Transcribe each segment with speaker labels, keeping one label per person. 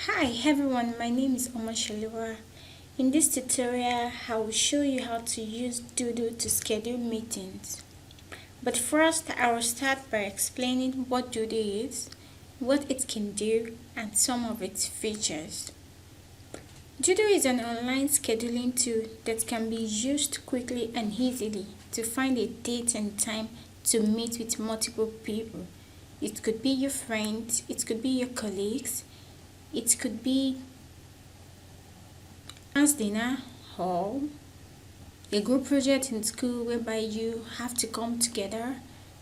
Speaker 1: Hi everyone, my name is Omashaliwa. In this tutorial, I will show you how to use Doodle to schedule meetings. But first, I will start by explaining what Doodle is, what it can do, and some of its features. Doodle is an online scheduling tool that can be used quickly and easily to find a date and time to meet with multiple people. It could be your friends, it could be your colleagues, it could be dance dinner or a group project in school whereby you have to come together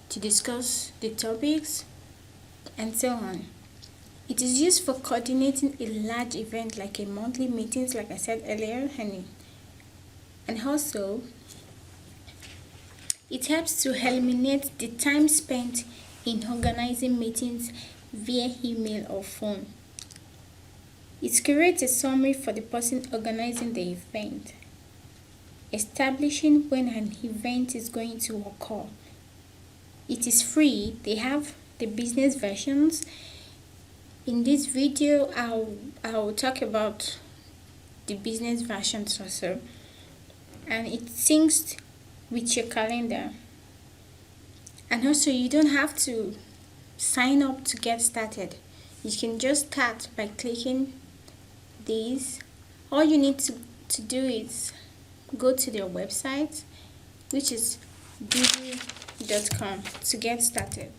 Speaker 1: to discuss the topics and so on. It is used for coordinating a large event like a monthly meetings, like I said earlier, and also it helps to eliminate the time spent in organizing meetings via email or phone. It creates a summary for the person organizing the event, establishing when an event is going to occur. It is free. They have the business versions. In this video, I'll talk about the business versions also, and it syncs with your calendar. And also, you don't have to sign up to get started. You can just start by clicking these. All you need to do is go to their website, which is doodle.com, to get started.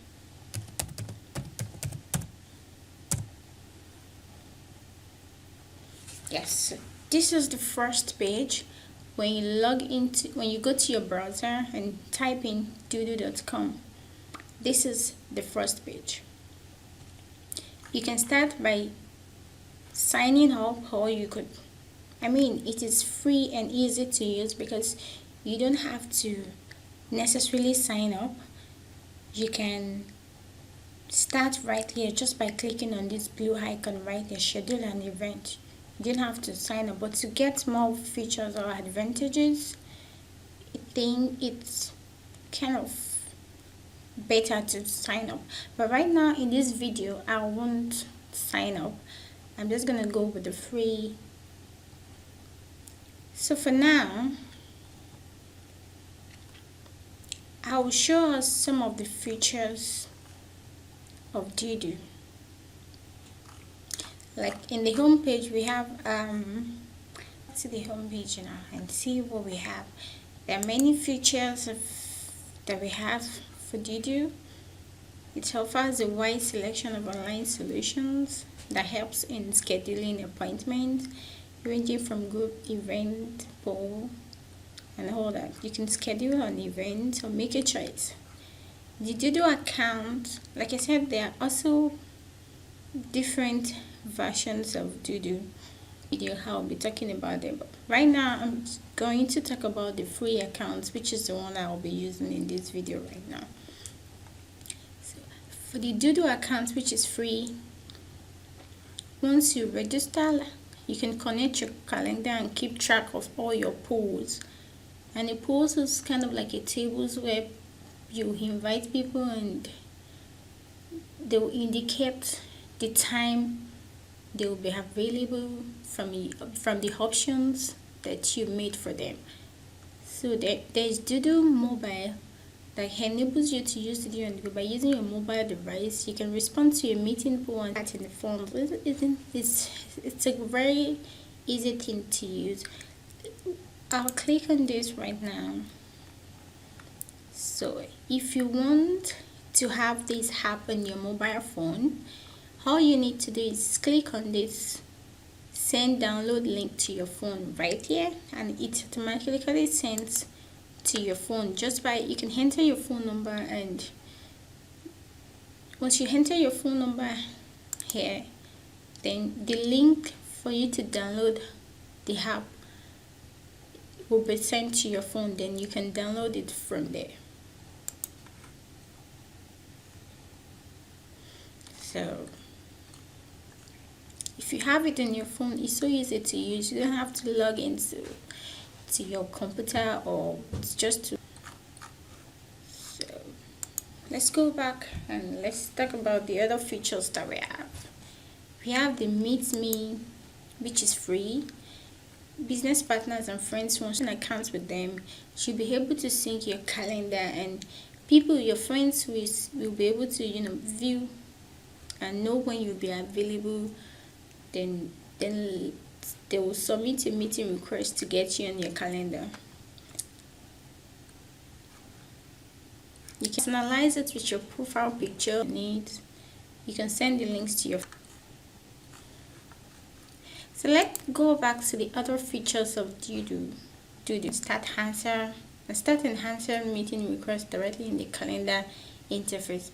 Speaker 1: Yes, this is the first page. When you go to your browser and type in doodle.com, this is the first page. You can start by signing up, or it is free and easy to use because you don't have to necessarily sign up. You can start right here just by clicking on this blue icon right there, schedule an event. You don't have to sign up, but to get more features or advantages, I think it's kind of better to sign up. But right now in this video, I won't sign up. I'm just gonna go with the free. So for now, I will show us some of the features of Doodle. Like in the home page, we have let's see the home page now and see what we have. There are many features that we have for Doodle. It offers a wide selection of online solutions that helps in scheduling appointments, ranging from group, event, poll, and all that. You can schedule an event or make a choice. The Doodle account, like I said, there are also different versions of Doodle. Video I'll be talking about them, but right now I'm going to talk about the free account, which is the one I will be using in this video right now. So for the Doodle account, which is free, once you register, you can connect your calendar and keep track of all your polls. And the polls is kind of like a tables where you invite people and they will indicate the time they will be available from the options that you made for them. So there's Doodle Mobile that enables you to use Doodle by using your mobile device. You can respond to your meeting poll and chat in the form. It's a very easy thing to use. I'll click on this right now. So if you want to have this happen on your mobile phone, all you need to do is click on this send download link to your phone right here, and it automatically sends to your phone. You can enter your phone number, and once you enter your phone number here, then the link for you to download the app will be sent to your phone. Then you can download it from there. So if you have it on your phone, it's so easy to use. You don't have to log into your computer, or it's just to. So let's go back and let's talk about the other features that we have. We have the Meet Me, which is free. Business partners and friends who want an account with them should be able to sync your calendar, and people, your friends, will be able to view and know when you'll be available. Then they will submit a meeting request to get you on your calendar. You can personalize it with your profile picture needs. You can send the links to your. So let's go back to the other features of Doodle. Start enhancer meeting requests directly in the calendar interface.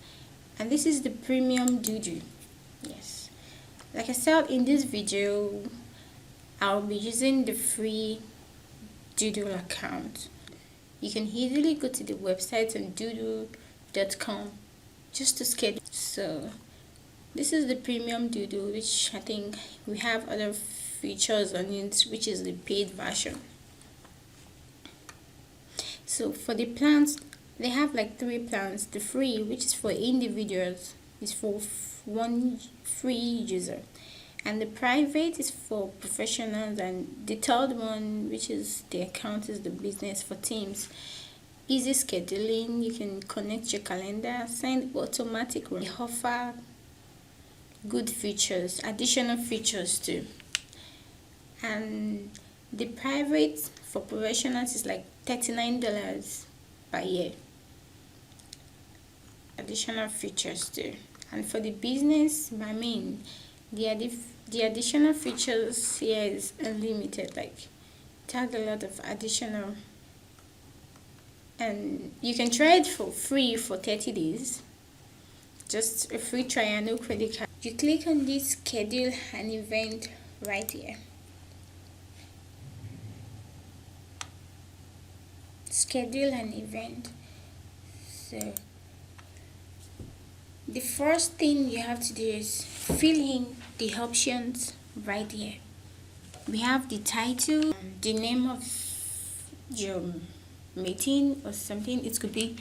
Speaker 1: And this is the premium Doodle. Yes. Like I said in this video, I'll be using the free Doodle account. You can easily go to the website on doodle.com just to schedule. So this is the premium Doodle, which I think we have other features on it, which is the paid version. So for the plans, they have like 3 plans. The free, which is for individuals, is for one free user, and the private is for professionals, and the third one, which is the account, is the business, for teams. Easy scheduling, you can connect your calendar, send automatic. They offer good features, additional features too. And the private for professionals is like $39 per year. Additional features too. And for the business, the additional features here is unlimited. Like, it has a lot of additional, and you can try it for free for 30 days. Just a free trial, no credit card. You click on this schedule an event right here. Schedule an event. So the first thing you have to do is fill in the options right here. We have the title, the name of your meeting or something. It could be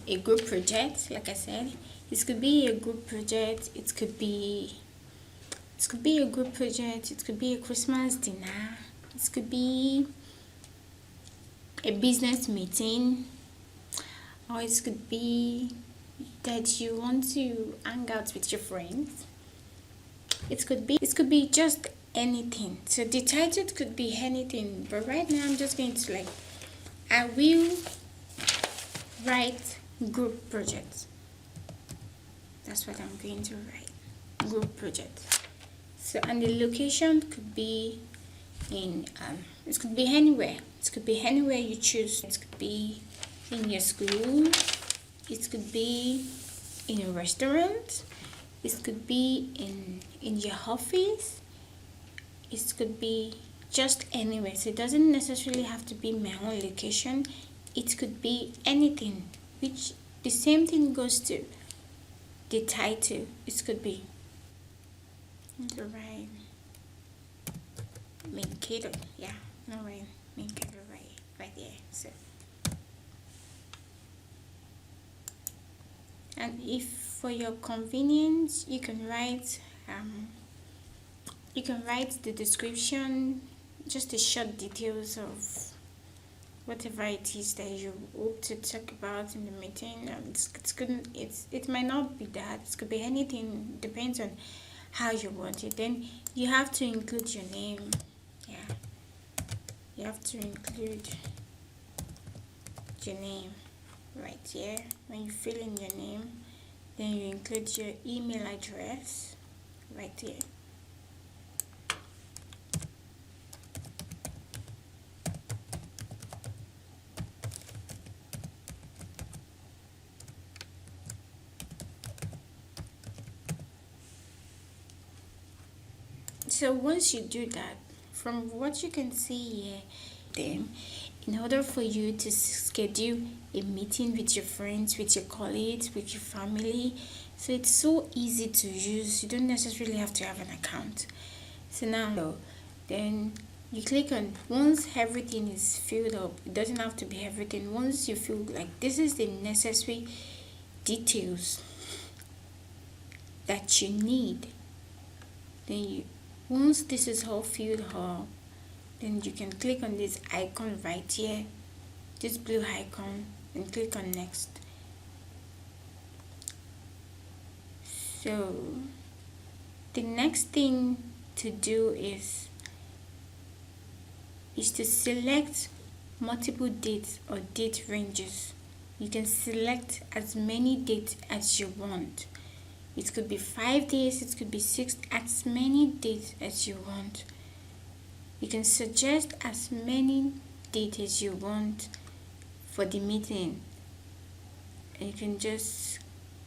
Speaker 1: a group project, like I said. It could be a group project. It could be a group project. It could be a Christmas dinner. It could be a business meeting, or it could be that you want to hang out with your friends. It could be just anything. So the title could be anything, but right now I'm just going to I will write group project. That's what I'm going to write, group project. So, and the location could be in it could be anywhere. It could be anywhere you choose. It could be in your school. It could be in a restaurant. It could be in your office. It could be just anywhere. So it doesn't necessarily have to be my own location. It could be anything, which the same thing goes to the title. It could be the right Mankato. Yeah, no right Mankato, right there. So, and if for your convenience, you can write the description, just the short details of whatever it is that you hope to talk about in the meeting. It might not be that. It could be anything. Depends on how you want it. Then you have to include your name. Yeah, you have to include your name right here. When you fill in your name, then you include your email address right here. So once you do that, from what you can see here, then in order for you to schedule a meeting with your friends, with your colleagues, with your family, so it's so easy to use. You don't necessarily have to have an account. So now, then you click on, once everything is filled up, it doesn't have to be everything. Once you feel like this is the necessary details that you need Then once this is all filled up, then you can click on this icon right here, this blue icon, and click on next. So the next thing to do is to select multiple dates or date ranges. You can select as many dates as you want. It could be 5 days, it could be 6, as many dates as you want. You can suggest as many dates as you want for the meeting. And you can just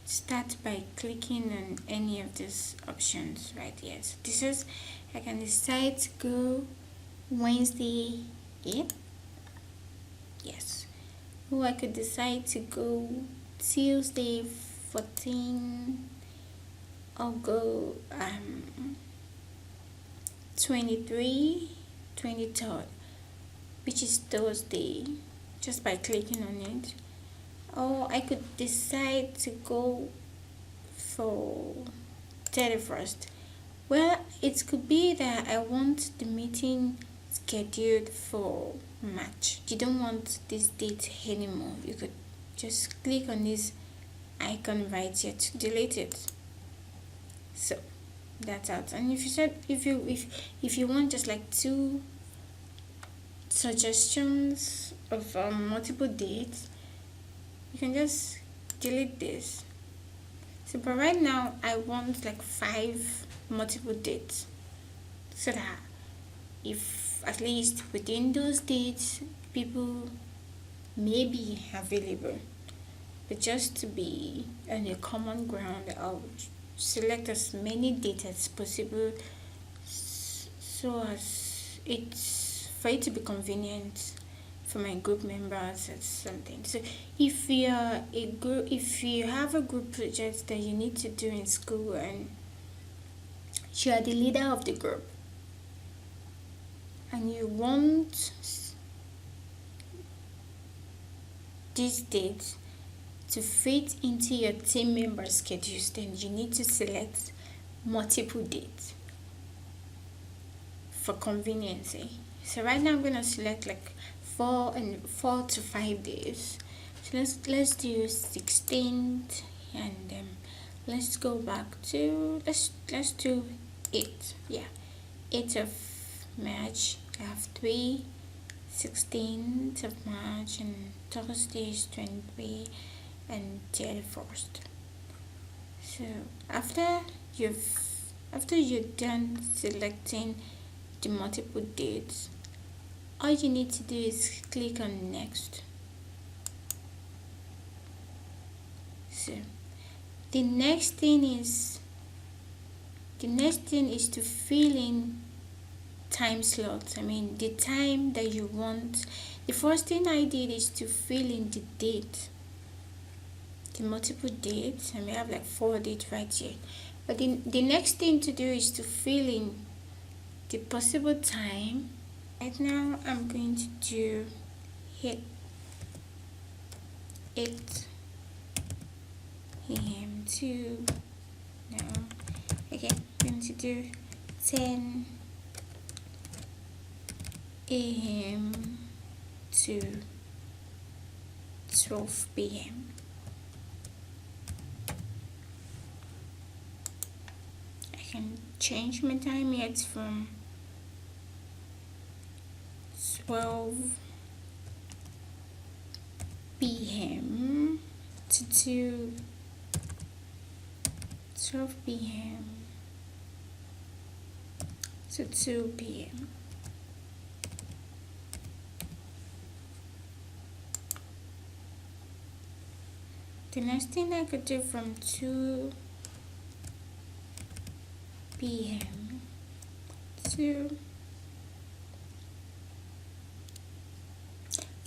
Speaker 1: start by clicking on any of these options right here. So this is, I can decide to go Wednesday 8. Yes. Or I could decide to go Tuesday 14. I'll go 23, 23rd, which is Thursday, just by clicking on it. Or I could decide to go for 31st. Well, it could be that I want the meeting scheduled for March. You don't want this date anymore. You could just click on this icon right here to delete it. So that's out. And if you want just like 2 suggestions of multiple dates, you can just delete this. So but right now I want like 5 multiple dates, so that if at least within those dates people may be available, but just to be on a common ground, I'll select as many dates as possible, so as it's for it to be convenient for my group members or something. So if you have a group project that you need to do in school and you are the leader of the group and you want these dates to fit into your team member schedules, then you need to select multiple dates for convenience. So right now I'm gonna select like 4 to 5 days. So let's do 16th, and let's go back to let's do 8. Yeah, 8th of March. I have 3. 16th of March, and Thursday is 23 and 31st. So after you're done selecting the multiple dates, all you need to do is click on next. So the next thing is to fill in time slots. I mean the time that you want. The first thing I did is to fill in the date, the multiple dates, and we have like 4 dates right here. But the next thing to do is to fill in the possible time. Right now I'm going to do 8 a.m. to now. Okay, I'm going to do 10 a.m. to 12 p.m. I can change my time yet from 12 p.m. to 12 p.m. to 2 p.m. The next thing I could do from 2 p.m. to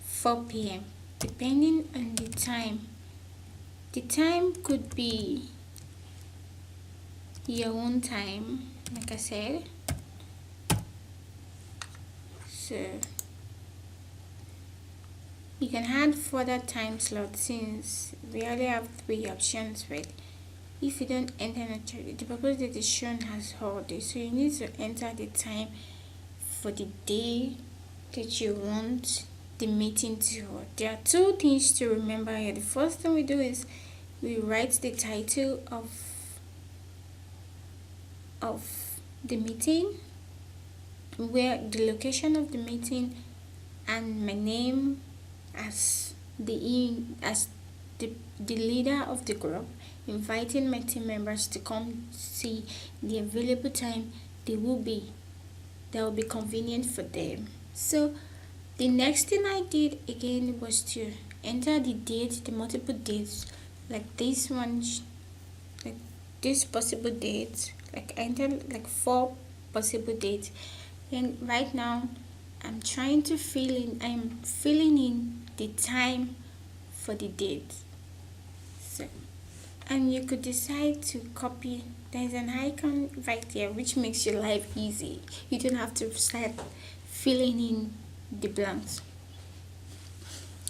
Speaker 1: 4 p.m. depending on the time. The time could be your own time, like I said. So you can add further time slots since we only have 3 options, right? if you don't enter the proposed date is shown as holiday, so you need to enter the time for the day that you want the meeting to hold. There are two things to remember here. The first thing we do is we write the title of the meeting, where the location of the meeting, and my name as the leader of the group, inviting my team members to come see the available time that will be convenient for them. So the next thing I did again was to enter the date, the multiple dates, like this one, like this possible dates, like I entered like 4 possible dates, and right now I'm filling in the time for the date. So, and you could decide to copy. There's an icon right there which makes your life easy. You don't have to start filling in the blanks.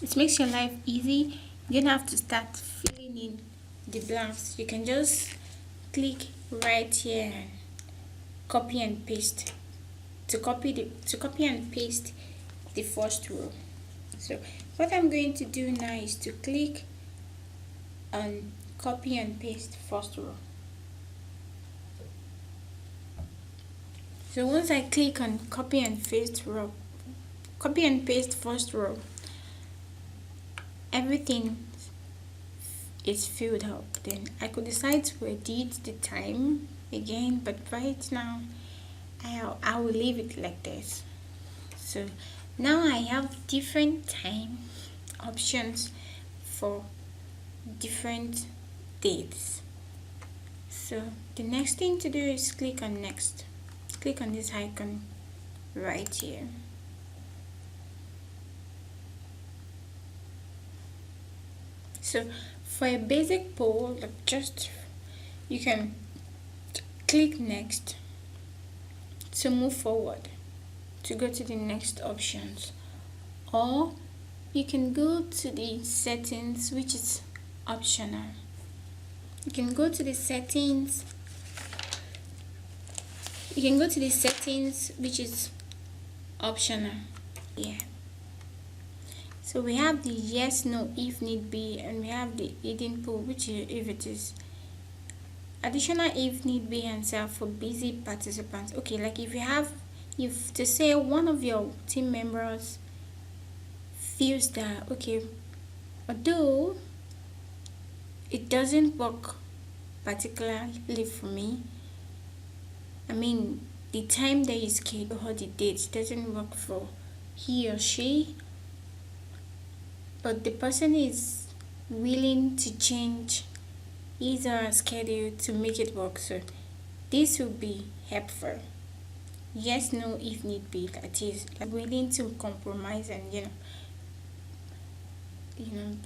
Speaker 1: It makes your life easy. You don't have to start filling in the blanks. You can just click right here and copy and paste to copy and paste the first row. So what I'm going to do now is to click on copy and paste first row. So once I click on copy and paste first row, everything is filled up. Then I could decide to edit the time again, but right now I will leave it like this. So now I have different time options for different dates. So the next thing to do is click on next. Click on this icon right here. So for a basic poll, you can click next to move forward, to go to the next options, or you can go to the settings, which is optional. You can go to the settings, which is optional. Yeah. So we have the yes, no, if need be, and we have the hidden poll, which is if it is additional if need be answer for busy participants. Okay, like if to say one of your team members feels that, okay, although it doesn't work particularly for me, I mean the time that you schedule or the date doesn't work for he or she, but the person is willing to change his or her schedule to make it work. So this will be helpful. Yes, no, if need be. That is willing to compromise, and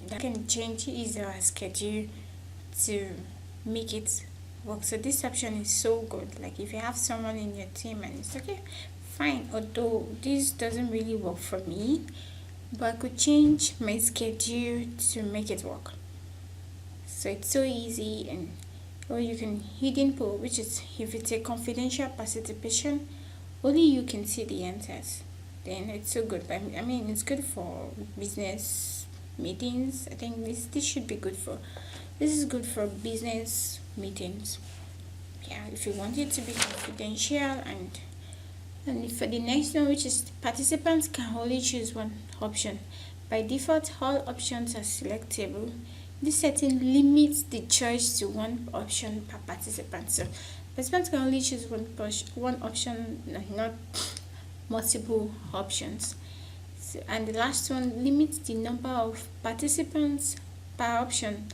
Speaker 1: that can change his or her schedule to make it work. So this option is so good. Like if you have someone in your team and it's okay, fine, although this doesn't really work for me, but I could change my schedule to make it work. So it's so easy. And or you can hidden poll, which is if it's a confidential participation, only you can see the answers. Then it's so good. I mean it's good for business meetings. I think this should be good for. This is good for business meetings. Yeah, if you want it to be confidential. And for the next one, which is participants can only choose one option. By default, all options are selectable. This setting limits the choice to one option per participant. So participants can only choose one option, not multiple options. So, and the last one limits the number of participants per option.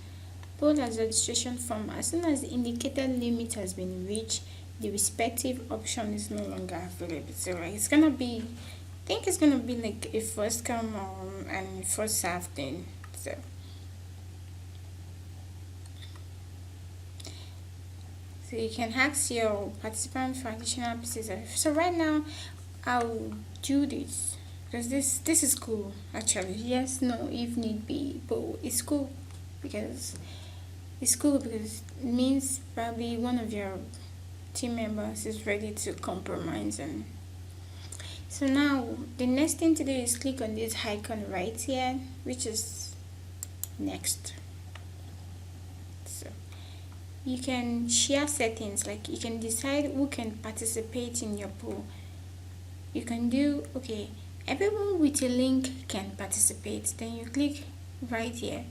Speaker 1: Poll as registration form. As soon as the indicated limit has been reached, the respective option is no longer available. So it's gonna be, I think it's gonna be like a first come and first served thing. So you can ask your participants for additional pieces of. So right now, I'll do this because this is cool actually. Yes, no, if need be, but it's cool because It's cool because it means probably one of your team members is ready to compromise. And so now the next thing to do is click on this icon right here, which is next. So you can share settings, like you can decide who can participate in your poll. You can do, okay, everyone with a link can participate. Then you click right here,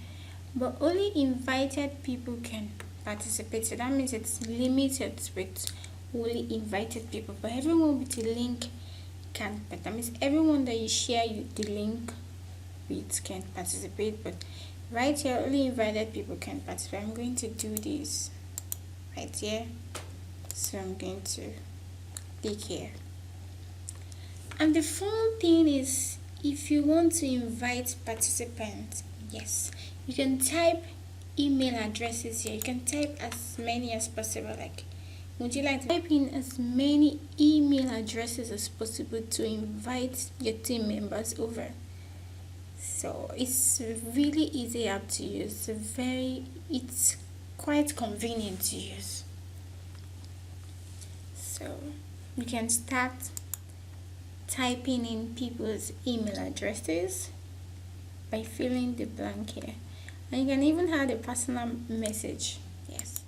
Speaker 1: but only invited people can participate. So that means it's limited with only invited people, but everyone with a link can. But that means everyone that you share the link with can participate, but right here only invited people can participate. I'm going to do this right here, so I'm going to click here. And the fun thing is, if you want to invite participants, yes, you can type email addresses here. You can type as many as possible. Like, would you like to type in as many email addresses as possible to invite your team members over? So it's really easy app to use. It's quite convenient to use. So you can start typing in people's email addresses by filling the blank here, and you can even add a personal message. Yes,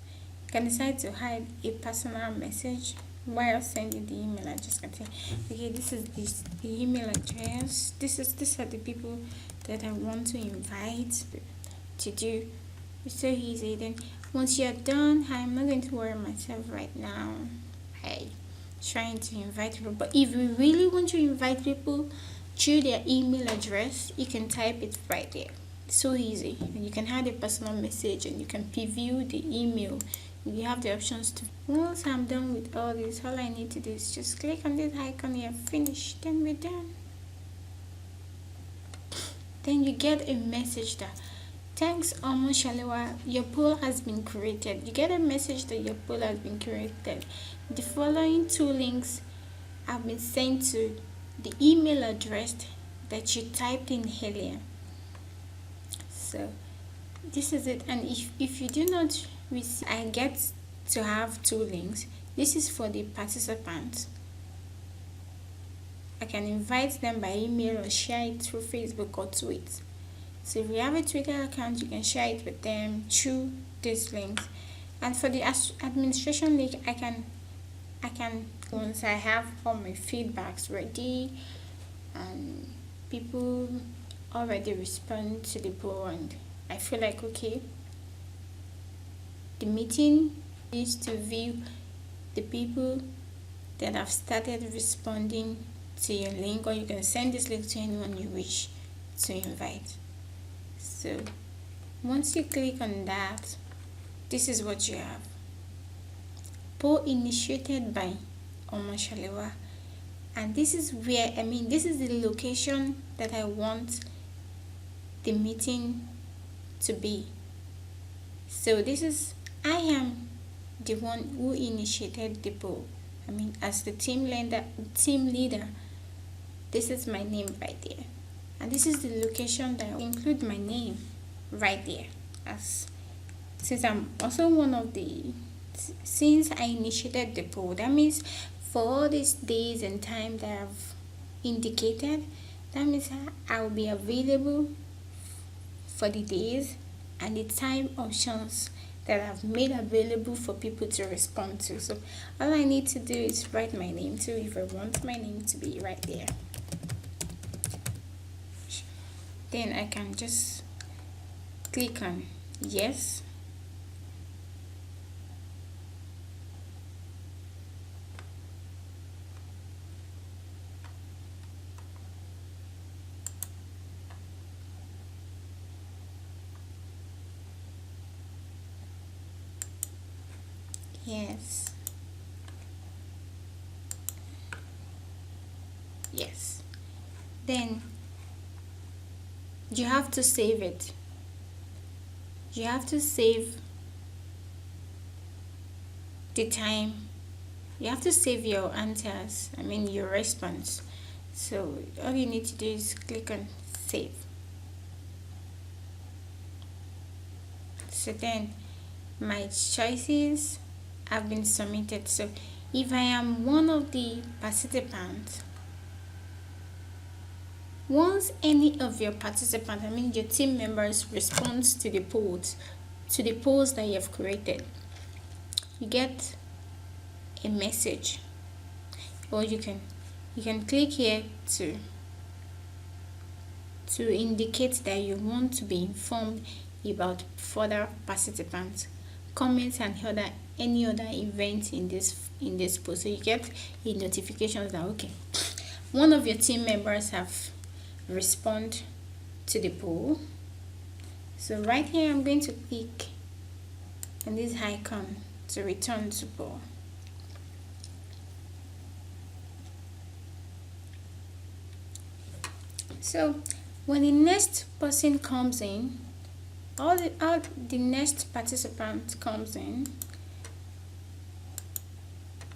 Speaker 1: you can decide to hide a personal message while sending the email address. You can say, okay, this is the email address, these are the people that I want to invite to do. It's so easy. Then once you're done, I'm not going to worry myself right now. Hey, trying to invite people. But if you really want to invite people through their email address, you can type it right there. So easy. And you can add a personal message, and you can preview the email. You have the options to. Once I'm done with all this, all I need to do is just click on this icon here, finish, then we're done. Then you get a message that, thanks Omo Shalewa, your poll has been created. You get a message that your poll has been created. The following 2 links have been sent to the email address that you typed in earlier. So this is it. And if you do not receive, I get to have 2 links. This is for the participants. I can invite them by email or share it through Facebook or tweet. So if you have a Twitter account, you can share it with them through these links. And for the administration link, I can once I have all my feedbacks ready and people already respond to the poll, and I feel like, okay, the meeting is to view the people that have started responding to your link, or you can send this link to anyone you wish to invite. So once you click on that, this is what you have. Poll initiated by Omo Shalewa. And this is where, this is the location that I want the meeting to be. So I am the one who initiated the poll. As the team leader, this is my name right there. And this is the location that I include my name right there. Since I'm also since I initiated the poll, that means for all these days and time that I've indicated, that means I will be available for the days and the time options that I've made available for people to respond to. So all I need to do is write my name too, if I want my name to be right there. Then I can just click on yes. Yes. Yes. Then you have to save it. You have to save the time. You have to save your answers, your response. So all you need to do is click on save. So then my choices have been submitted. So if I am one of the participants, once any of your participants, I mean your team members, responds to the polls that you have created, you get a message, or you can click here to indicate that you want to be informed about further participants, comments, and any other event in this post. So you get a notification that okay, one of your team members have responded to the poll. So right here I'm going to click on this icon to return to poll. So when the next person comes in, all the next participant comes in.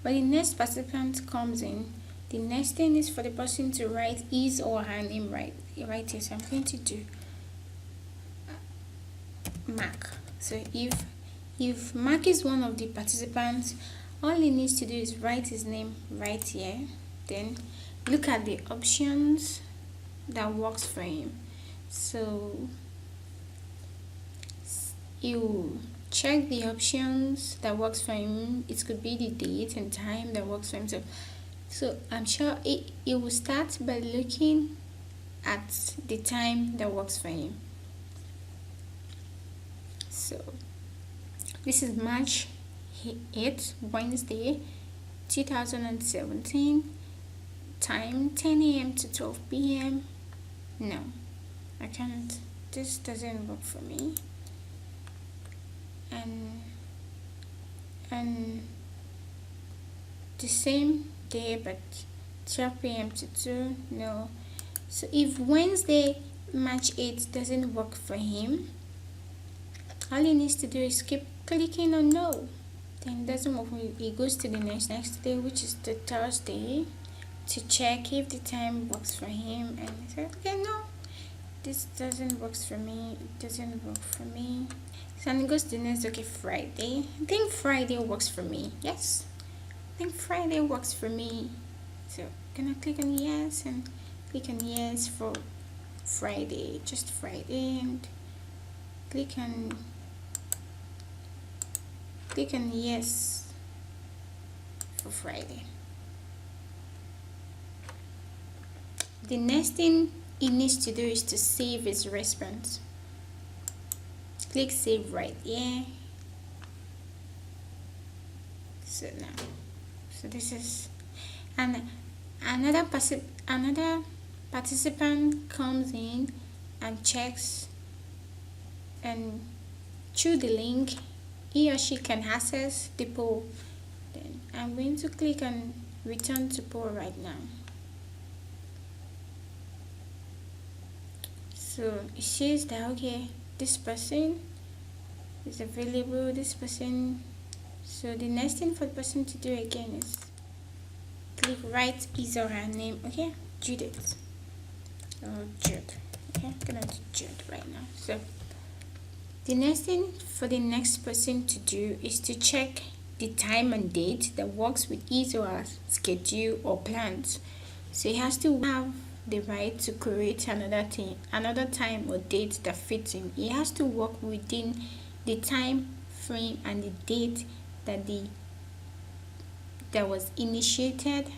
Speaker 1: When the next participant comes in, the next thing is for the person to write his or her name right here. So I'm going to do Mark. So if Mark is one of the participants, all he needs to do is write his name right here. Then look at the options that works for him. So you check the options that works for him. It could be the date and time that works for him. So I'm sure it will start by looking at the time that works for him. So this is March 8th, Wednesday, 2017. Time 10 a.m. to 12 p.m. No, I can't. This doesn't work for me. And the same day, but 12 p.m. to 2. No. So if Wednesday, March 8th doesn't work for him, all he needs to do is keep clicking on no. Then it doesn't work. He goes to the next day, which is the Thursday, to check if the time works for him, and he said, okay, no, this doesn't work for me. It doesn't work for me. So and he goes to the next. Okay, Friday. I think Friday works for me. Yes, I think Friday works for me. So I'm gonna click on yes and click on yes for Friday, just Friday, and click on yes for Friday. The next thing he needs to do is to save his response. Click save right here. So now, so this is, and another participant comes in and checks, and through the link he or she can access the poll. Then I'm going to click on return to poll right now. So it says that okay, this person is available, this person. So the next thing for the person to do again is click write his or her name. Okay, Judith or Jude. Okay, I'm gonna do Jude right now. So the next thing for the next person to do is to check the time and date that works with his or her schedule or plans. So he has to have the right to create another time or date that fits him. He has to work within the time frame and the date that was initiated.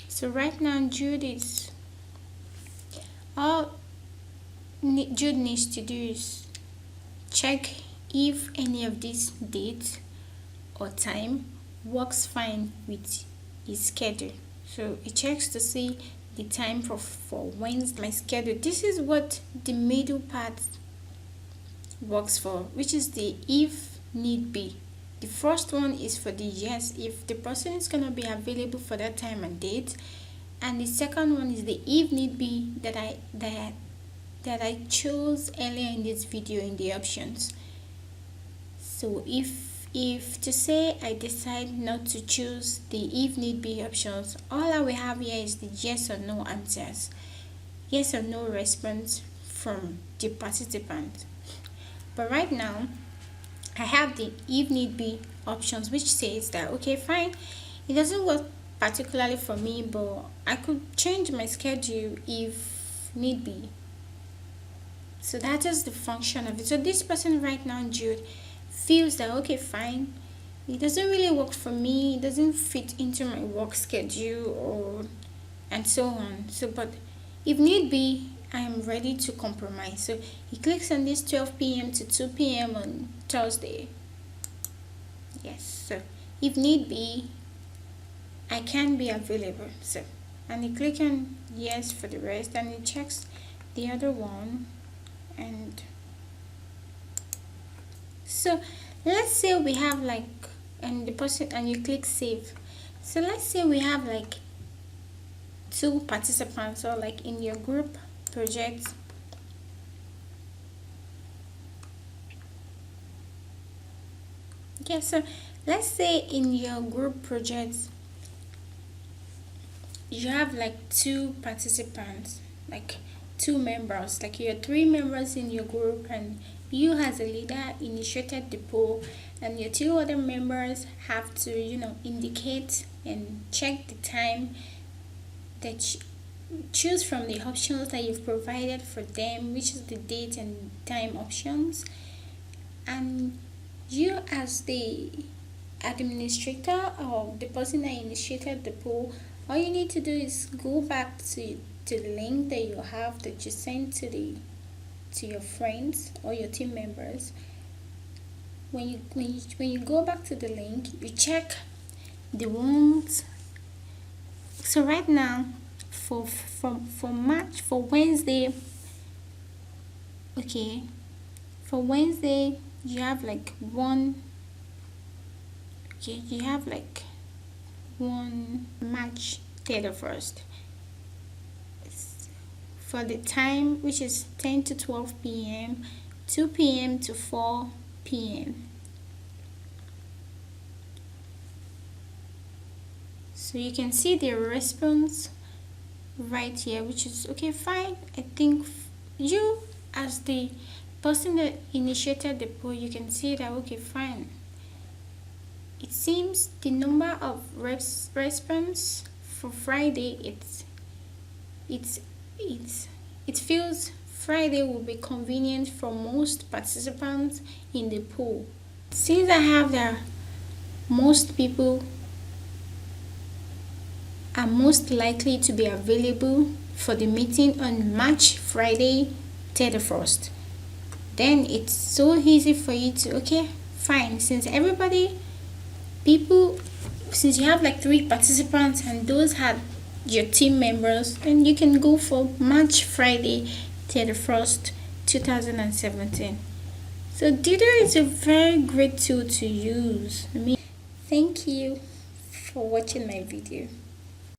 Speaker 1: So right now Jude needs to do is check if any of these dates or time works fine with his schedule. So he checks to see the time for Wednesday, my schedule. This is what the middle part works for, which is the if need be. The first one is for the yes, if the person is gonna be available for that time and date, and the second one is the if need be that I chose earlier in this video in the options. So if to say I decide not to choose the if need be options, all I will have here is the yes or no answers, yes or no response from the participant. But right now I have the if need be options, which says that okay fine, it doesn't work particularly for me, but I could change my schedule if need be. So that is the function of it. So this person right now, Jude, feels that okay fine, it doesn't really work for me, it doesn't fit into my work schedule, or and so on. So but if need be, I am ready to compromise. So he clicks on this 12 p.m. to 2 p.m. on Thursday. Yes, so if need be, I can be available. So and he click on yes for the rest, and he checks the other one. And so let's say we have like, and the person, and you click save. So let's say we have like 2 participants, or like in your group project. Okay, so let's say in your group project you have like 2 participants, like 2 members, like you are 3 members in your group, and you as a leader initiated the poll, and your 2 other members have to indicate and check the time, that choose from the options that you've provided for them, which is the date and time options. And you as the administrator or the person that initiated the poll, all you need to do is go back to the link that you have, that you sent to your friends or your team members. When you go back to the link, you check the ones. So right now for Wednesday, okay, for Wednesday you have like one, okay, you have like one March 31st for the time, which is 10 to 12 p.m., 2 p.m. to 4 p.m. So you can see the response right here, which is okay fine. I think you as the person that initiated the poll, you can see that okay fine, it seems the number of response for Friday, it feels Friday will be convenient for most participants in the poll. Since I have that most people are most likely to be available for the meeting on Friday 31st, then it's so easy for you to okay fine, since since you have like 3 participants and those had your team members, then you can go for Friday 31st 2017. So Doodle is a very great tool to use. Thank you for watching my video.